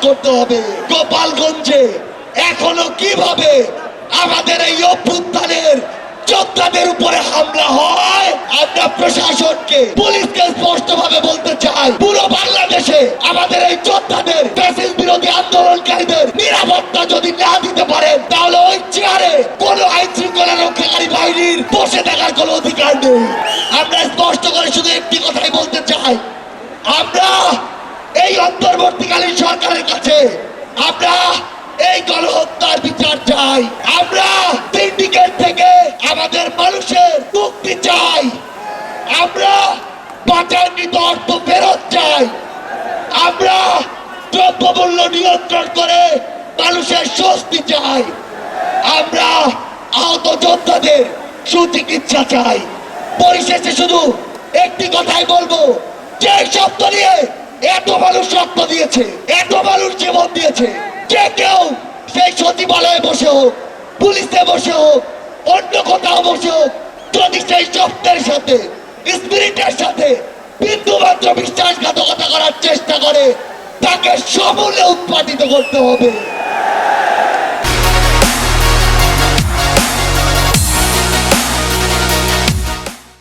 করতে হবে। গোপালগঞ্জে এখনো কিভাবে আমাদের এই অভ্যুত্থানের যোদ্ধাদের উপরে হামলা হয়, আমরা প্রশাসনকে, পুলিশকে স্পষ্টভাবে বলতে চাই, পুরো বাংলাদেশে আমাদের এই যোদ্ধাদের, ফ্যাসিস্ট বিরোধী আন্দোলনকারীদের নিরাপত্তা যদি না দিতে পারেন, তাহলে ওই চেয়ারে কোনো আইন শৃঙ্খলা রক্ষাকারী বাহিনীর বসে থাকার কোনো অধিকার নেই। আমরা স্পষ্ট করে শুধু একটি কথাই বলতে চাই, আমরা এই অন্তর্বর্তীকালীন সরকারের কাছে আমরা এই গণহত্যার বিচার চাই। আমরা সিন্ডিকেট থেকে আমাদের মানুষের মুক্তি চাই। আমরা পাচারকৃত অর্থ ফেরত চাই। আমরা দ্রব্যমূল্য নিয়ন্ত্রণ করে মানুষের স্বস্তি চাই। আমরা আহত যোদ্ধাদের সুচিকিৎসা চাই। পরিশেষে শুধু একটি কথাই বলবো, যে শব্দ নিয়ে এত মানুষ রক্ত দিয়েছে, এত মানুষ জীবন দিয়েছে, যে কেউ সেই সচিবালয়ে বসে হোক, পুলিশে বসে হোক, অন্য কোথাও বসে হোক, যদি সেই শব্দের সাথে, স্পিরিটের সাথে বিন্দুমাত্র বিশ্বাসঘাতকতা করার চেষ্টা করে, তাকে সমূলে উৎপাদিত করতে হবে।